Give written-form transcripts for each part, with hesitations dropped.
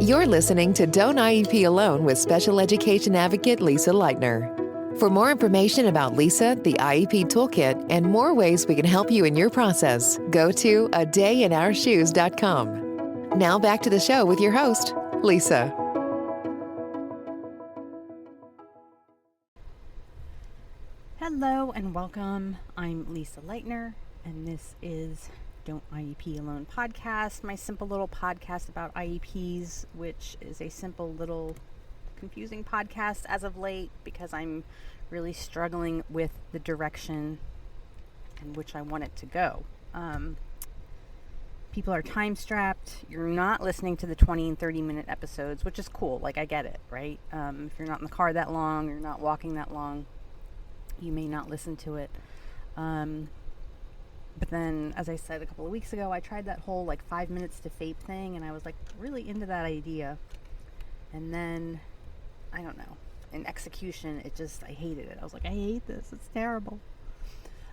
You're listening to Don't IEP Alone with Special Education Advocate Lisa Lightner. For more information about Lisa, the IEP Toolkit, and more ways we can help you in your process, go to adayinourshoes.com. Now back to the show with your host, Lisa. Hello and welcome. I'm Lisa Lightner, and this is Don't IEP Alone podcast, my simple little podcast about IEPs, which is a simple little confusing podcast as of late because I'm really struggling with the direction in which I want it to go. People are time strapped. You're not listening to the 20 and 30 minute episodes, which is cool. Like, I get it, right? If you're not in the car that long, you're not walking that long, you may not listen to it. But then, as I said a couple of weeks ago, I tried that whole 5 minutes to FAPE thing, and I was really into that idea. And then, I don't know, in execution, I hated it. I was like, I hate this. It's terrible.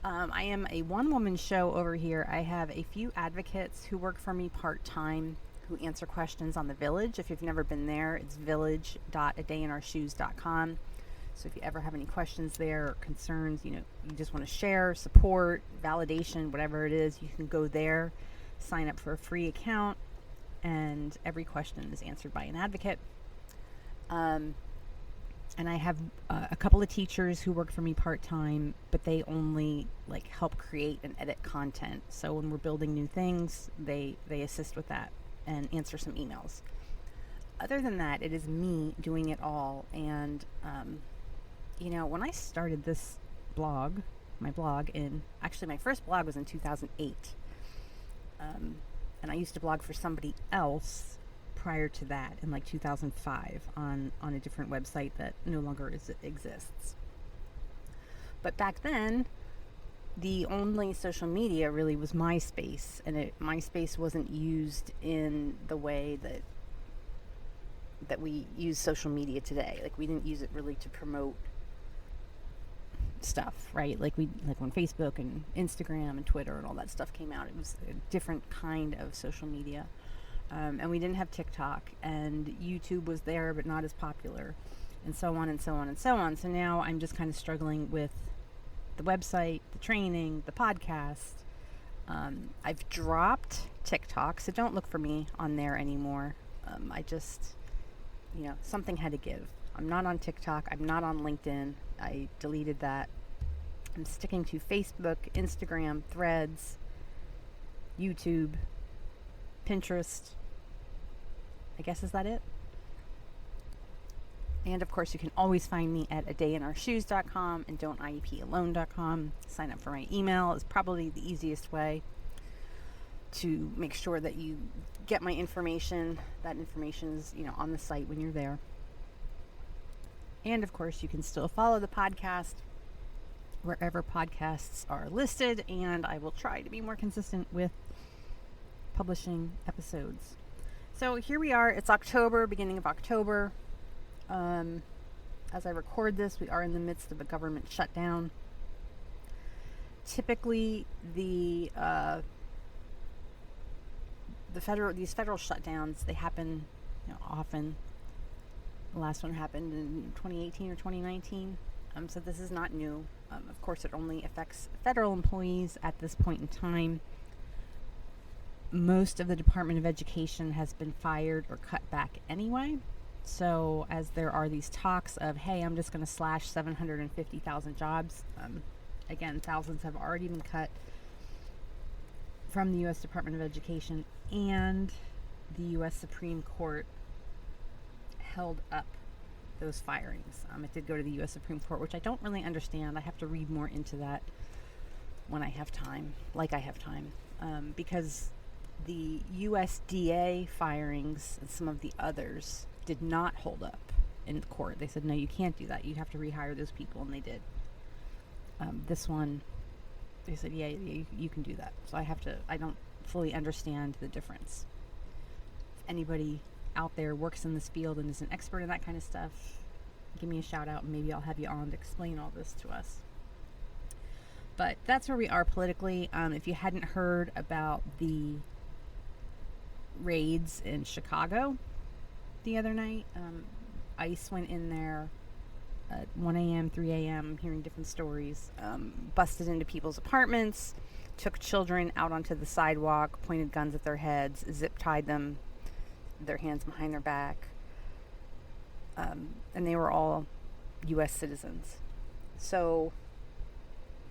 I am a one-woman show over here. I have a few advocates who work for me part-time who answer questions on the Village. If you've never been there, it's village.adayinourshoes.com. So if you ever have any questions there or concerns, you just want to share, support, validation, whatever it is, you can go there, sign up for a free account, and every question is answered by an advocate. And I have a couple of teachers who work for me part-time, but they only help create and edit content. So when we're building new things, they assist with that and answer some emails. Other than that, it is me doing it all. And when I started this blog, my first blog was in 2008. And I used to blog for somebody else prior to that in 2005 on a different website that no longer exists. But back then, the only social media really was MySpace, and MySpace wasn't used in the way that we use social media today. We didn't use it really to promote stuff, right? When Facebook and Instagram and Twitter and all that stuff came out, it was a different kind of social media. And we didn't have TikTok, and YouTube was there but not as popular, and so on and so on and so on. So now I'm just kind of struggling with the website, the training, the podcast. I've dropped TikTok, so don't look for me on there anymore. I just, something had to give. I'm not on TikTok. I'm not on LinkedIn. I deleted that. I'm sticking to Facebook, Instagram, Threads, YouTube, Pinterest. I guess, is that it? And of course, you can always find me at adayinourshoes.com and don'tiePalone.com. Sign up for my email is probably the easiest way to make sure that you get my information. That information is, on the site when you're there. And of course, you can still follow the podcast wherever podcasts are listed, and I will try to be more consistent with publishing episodes. So here we are. It's October, beginning of October. As I record this, we are in the midst of a government shutdown. Typically, these federal shutdowns, they happen often. The last one happened in 2018 or 2019. So this is not new. Of course, it only affects federal employees at this point in time. Most of the Department of Education has been fired or cut back anyway. So as there are these talks of, hey, I'm just going to slash 750,000 jobs. Again, thousands have already been cut from the U.S. Department of Education, and the U.S. Supreme Court held up those firings. It did go to the U.S. Supreme Court, which I don't really understand. I have to read more into that when I have time, because the USDA firings and some of the others did not hold up in the court. They said, no, you can't do that. You have to rehire those people, and they did. This one, they said, yeah, you can do that. So I don't fully understand the difference. If anybody out there works in this field and is an expert in that kind of stuff, give me a shout out, and maybe I'll have you on to explain all this to us. But that's where we are politically. If you hadn't heard about the raids in Chicago, the other night. ICE went in there at 1 a.m., 3 a.m., hearing different stories, busted into people's apartments, took children out onto the sidewalk, pointed guns at their heads, zip-tied them, their hands behind their back. And they were all U.S. citizens. So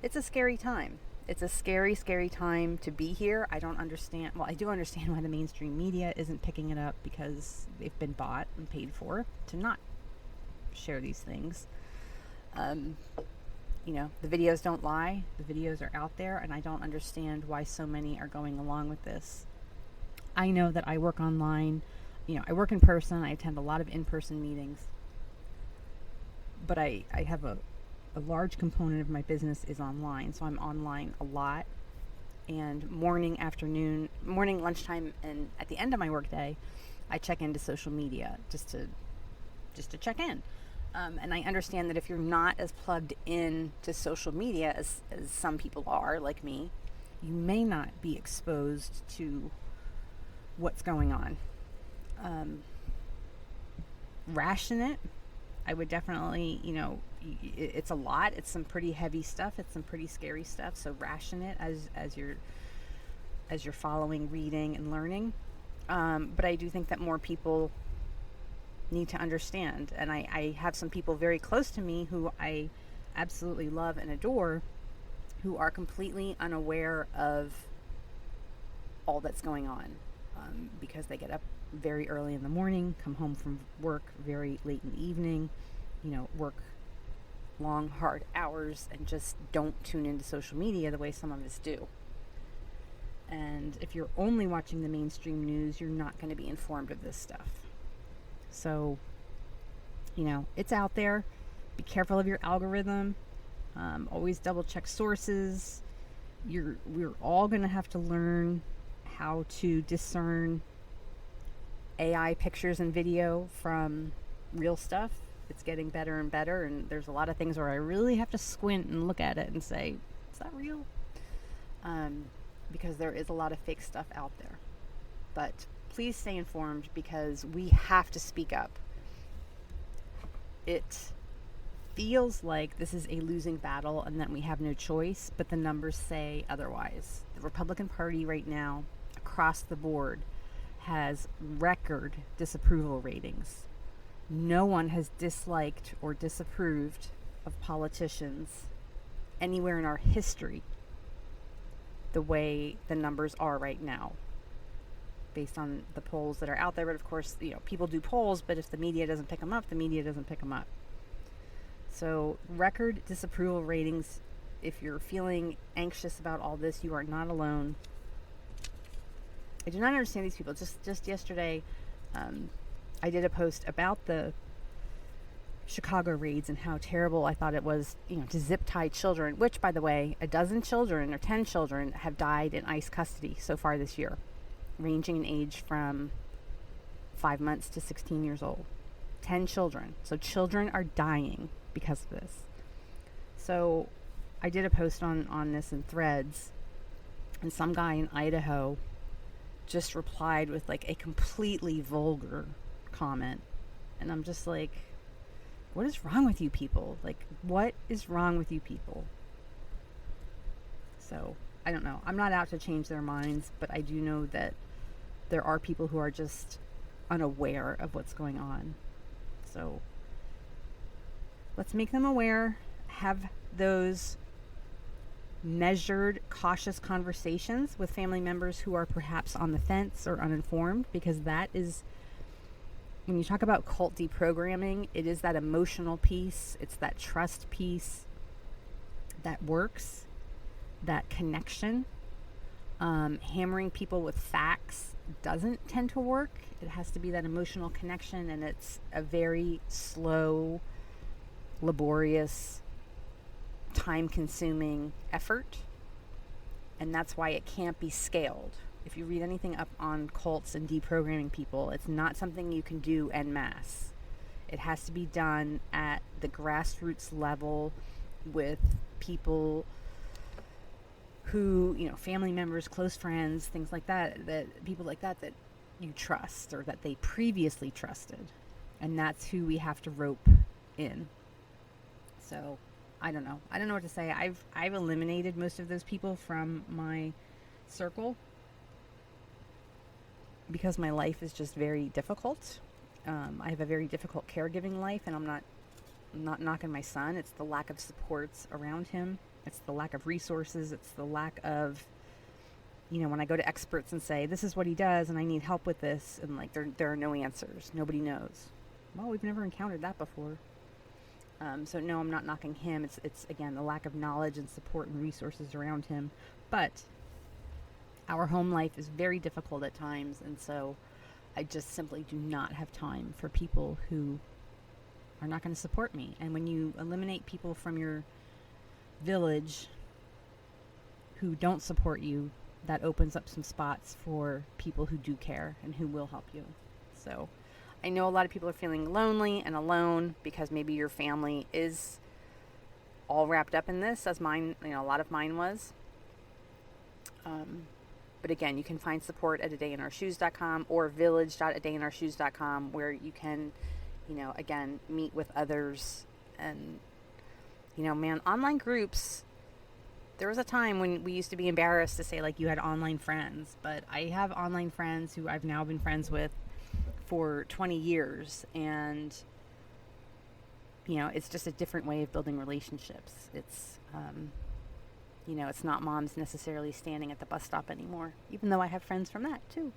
it's a scary time. It's a scary, scary time to be here. I don't understand. Well, I do understand why the mainstream media isn't picking it up, because they've been bought and paid for to not share these things. The videos don't lie. The videos are out there, and I don't understand why so many are going along with this. I know that I work online. I work in person. I attend a lot of in-person meetings. But I have a large component of my business is online, so I'm online a lot. And morning, lunchtime, and at the end of my workday, I check into social media just to check in. And I understand that if you're not as plugged in to social media as some people are, like me, you may not be exposed to what's going on. Ration it. I would definitely, it's a lot. It's some pretty heavy stuff. It's some pretty scary stuff. So ration it as you're following, reading, and learning. But I do think that more people need to understand. And I have some people very close to me who I absolutely love and adore, who are completely unaware of all that's going on, because they get up very early in the morning, come home from work very late in the evening, work long, hard hours, and just don't tune into social media the way some of us do. And if you're only watching the mainstream news, you're not going to be informed of this stuff. So, it's out there. Be careful of your algorithm. Always double check sources. We're all going to have to learn how to discern AI pictures and video from real stuff. It's getting better and better, and there's a lot of things where I really have to squint and look at it and say, is that real? Because there is a lot of fake stuff out there. But please stay informed, because we have to speak up. It feels like this is a losing battle and that we have no choice, but the numbers say otherwise. The Republican Party right now, across the board, has record disapproval ratings. No one has disliked or disapproved of politicians anywhere in our history the way the numbers are right now, based on the polls that are out there. But of course, people do polls, but if the media doesn't pick them up, the media doesn't pick them up. So record disapproval ratings. If you're feeling anxious about all this, you are not alone. I do not understand these people. Just yesterday, I did a post about the Chicago raids and how terrible I thought it was, to zip tie children, which, by the way, 12 children or 10 children have died in ICE custody so far this year, ranging in age from 5 months to 16 years old. 10 children. So children are dying because of this. So I did a post on this in Threads, and some guy in Idaho just replied with like a completely vulgar comment. And I'm just like, what is wrong with you people? Like, what is wrong with you people? So, I don't know. I'm not out to change their minds, but I do know that there are people who are just unaware of what's going on. So, let's make them aware, have those measured, cautious conversations with family members who are perhaps on the fence or uninformed, because that is, when you talk about cult deprogramming, it is that emotional piece, it's that trust piece that works, that connection. Hammering people with facts doesn't tend to work. It has to be that emotional connection, and it's a very slow, laborious, time-consuming effort, and that's why it can't be scaled. If you read anything up on cults and deprogramming people, it's not something you can do en masse. It has to be done at the grassroots level with people who, family members, close friends, things like that, that people like that you trust or that they previously trusted. And that's who we have to rope in. So I don't know. I don't know what to say. I've eliminated most of those people from my circle because my life is just very difficult. I have a very difficult caregiving life, and I'm not knocking my son. It's the lack of supports around him. It's the lack of resources. It's the lack of, when I go to experts and say, this is what he does and I need help with this, and like there are no answers. Nobody knows. Well, we've never encountered that before. So no, I'm not knocking him. It's again, the lack of knowledge and support and resources around him. But our home life is very difficult at times, and so I just simply do not have time for people who are not going to support me. And when you eliminate people from your village who don't support you, that opens up some spots for people who do care and who will help you. So I know a lot of people are feeling lonely and alone because maybe your family is all wrapped up in this, as mine, a lot of mine was. But again, you can find support at adayinourshoes.com or village.adayinourshoes.com, where you can, again, meet with others. And, man, online groups, there was a time when we used to be embarrassed to say, like, you had online friends. But I have online friends who I've now been friends with for 20 years. And, it's just a different way of building relationships. It's, it's not moms necessarily standing at the bus stop anymore, even though I have friends from that too.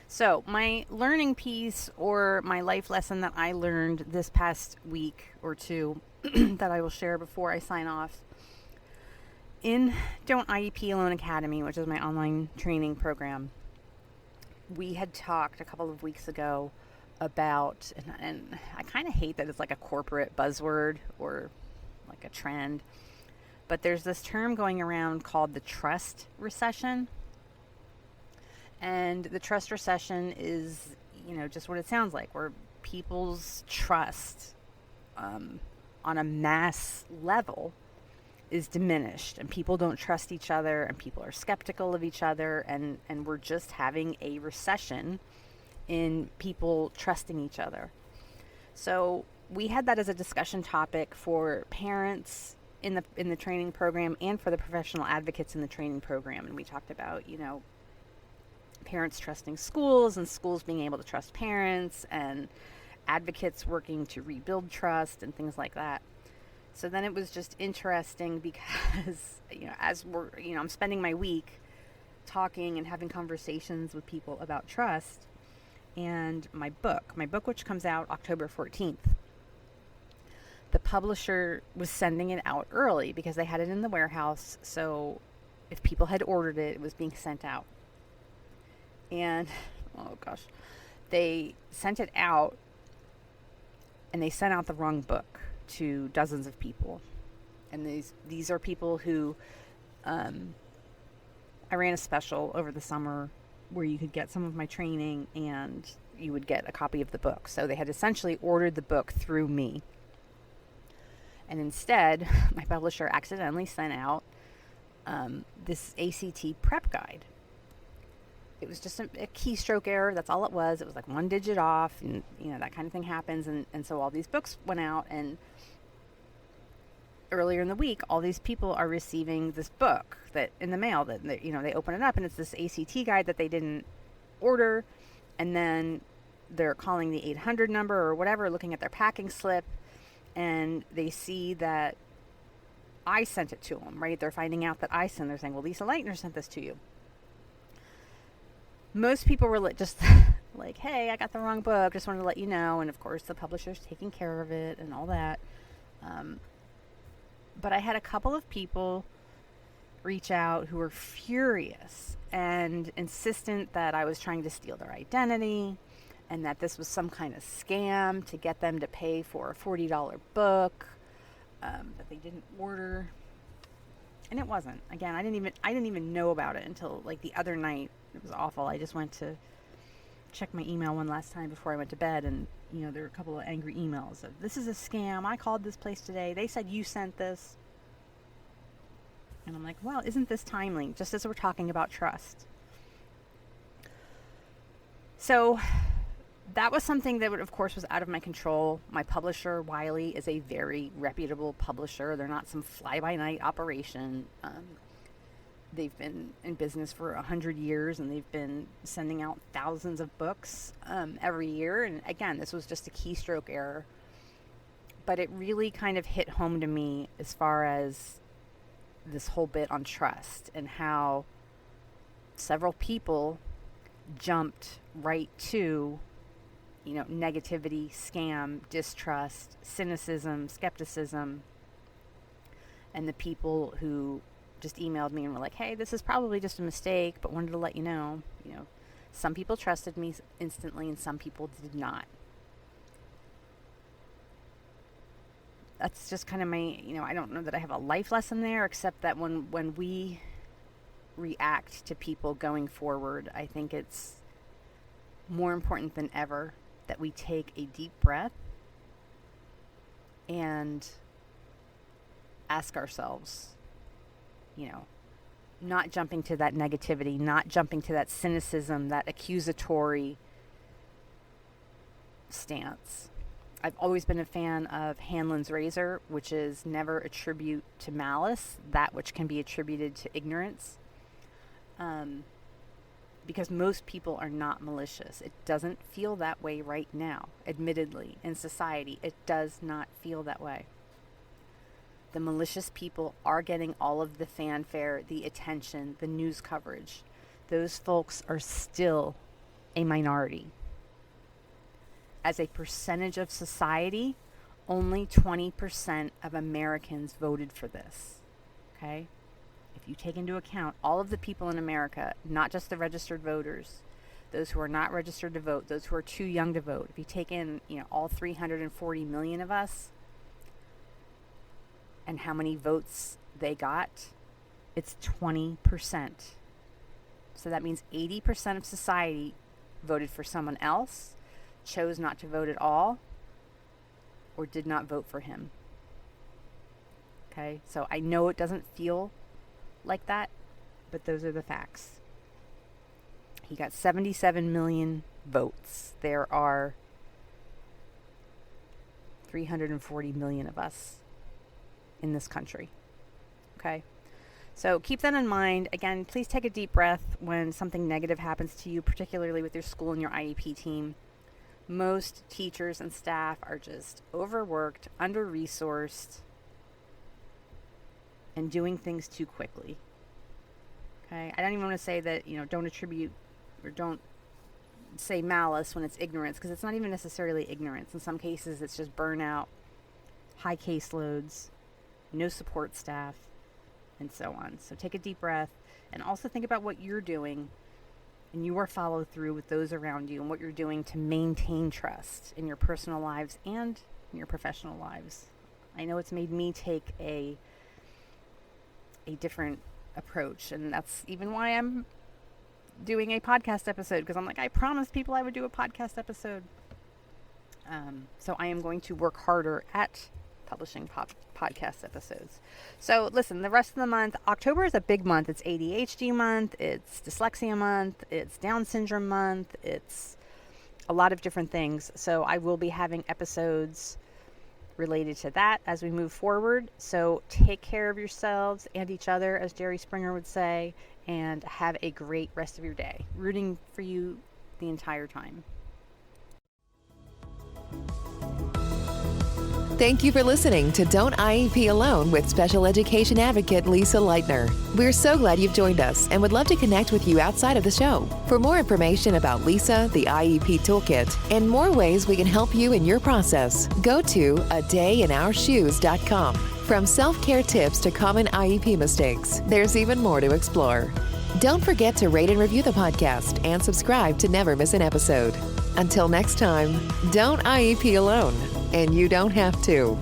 So my learning piece, or my life lesson that I learned this past week or two that I will share before I sign off. In Don't IEP Alone Academy, which is my online training program, we had talked a couple of weeks ago about, and I kind of hate that it's like a corporate buzzword or like a trend, but there's this term going around called the trust recession. And the trust recession is, just what it sounds like, where people's trust on a mass level is diminished, and people don't trust each other, and people are skeptical of each other, and we're just having a recession in people trusting each other. So we had that as a discussion topic for parents in the training program and for the professional advocates in the training program. And we talked about, parents trusting schools and schools being able to trust parents, and advocates working to rebuild trust and things like that. So then it was just interesting because, as we're, I'm spending my week talking and having conversations with people about trust, and my book, which comes out October 14th, the publisher was sending it out early because they had it in the warehouse. So if people had ordered it, it was being sent out. And, oh gosh, they sent it out, and they sent out the wrong book to dozens of people. And these are people who, I ran a special over the summer where you could get some of my training and you would get a copy of the book. So they had essentially ordered the book through me. And instead, my publisher accidentally sent out this ACT prep guide. It was just a keystroke error. That's all it was. It was like one digit off, and that kind of thing happens. And so all these books went out, and earlier in the week, all these people are receiving this book that in the mail that they open it up, and it's this ACT guide that they didn't order, and then they're calling the 800 number or whatever, looking at their packing slip, and they see that I sent it to them, right? They're finding out that I sent. They're saying, well, Lisa Lightner sent this to you. Most people were just like, hey, I got the wrong book. Just wanted to let you know. And of course, the publisher's taking care of it and all that. But I had a couple of people reach out who were furious and insistent that I was trying to steal their identity, and that this was some kind of scam to get them to pay for a $40 book that they didn't order. And it wasn't. Again, I didn't even know about it until like the other night. It was awful. I just went to check my email one last time before I went to bed, and there were a couple of angry emails of, this is a scam. I called this place today. They said you sent this. And I'm like, well, isn't this timely? Just as we're talking about trust. So that was something that, of course, was out of my control. My publisher, Wiley, is a very reputable publisher. They're not some fly-by-night operation. They've been in business for 100 years, and they've been sending out thousands of books every year. And again, this was just a keystroke error. But it really kind of hit home to me as far as this whole bit on trust and how several people jumped right to, negativity, scam, distrust, cynicism, skepticism, and the people who just emailed me and were like, hey, this is probably just a mistake, but wanted to let you know, some people trusted me instantly and some people did not. That's just kind of my, I don't know that I have a life lesson there, except that when we react to people going forward, I think it's more important than ever that we take a deep breath and ask ourselves, not jumping to that negativity, not jumping to that cynicism, that accusatory stance. I've always been a fan of Hanlon's razor, which is never attribute to malice that which can be attributed to ignorance. Because most people are not malicious. It doesn't feel that way right now, admittedly, in society. It does not feel that way. The malicious people are getting all of the fanfare, the attention, the news coverage. Those folks are still a minority. As a percentage of society, only 20% of Americans voted for this. Okay? If you take into account all of the people in America, not just the registered voters, those who are not registered to vote, those who are too young to vote, if you take in, all 340 million of us and how many votes they got, it's 20%. So that means 80% of society voted for someone else, chose not to vote at all, or did not vote for him. Okay, so I know it doesn't feel like that, but those are the facts. He got 77 million votes. There are 340 million of us in this country. Okay? So keep that in mind. Again, please take a deep breath when something negative happens to you, particularly with your school and your IEP team. Most teachers and staff are just overworked, under-resourced, and doing things too quickly. Okay? I don't even want to say that, don't attribute or don't say malice when it's ignorance, because it's not even necessarily ignorance. In some cases, it's just burnout, high caseloads, no support staff, and so on. So take a deep breath and also think about what you're doing and your follow through with those around you and what you're doing to maintain trust in your personal lives and in your professional lives. I know it's made me take a different approach, and that's even why I'm doing a podcast episode, because I'm like, I promised people I would do a podcast episode. So I am going to work harder at publishing podcast episodes. So listen, the rest of the month, October is a big month. It's ADHD month, it's dyslexia month, it's Down syndrome month, it's a lot of different things. So I will be having episodes related to that as we move forward. So take care of yourselves and each other, as Jerry Springer would say, and have a great rest of your day. Rooting for you the entire time. Thank you for listening to Don't IEP Alone with special education advocate Lisa Lightner. We're so glad you've joined us and would love to connect with you outside of the show. For more information about Lisa, the IEP Toolkit, and more ways we can help you in your process, go to adayinourshoes.com. From self-care tips to common IEP mistakes, there's even more to explore. Don't forget to rate and review the podcast and subscribe to never miss an episode. Until next time, don't IEP alone, and you don't have to.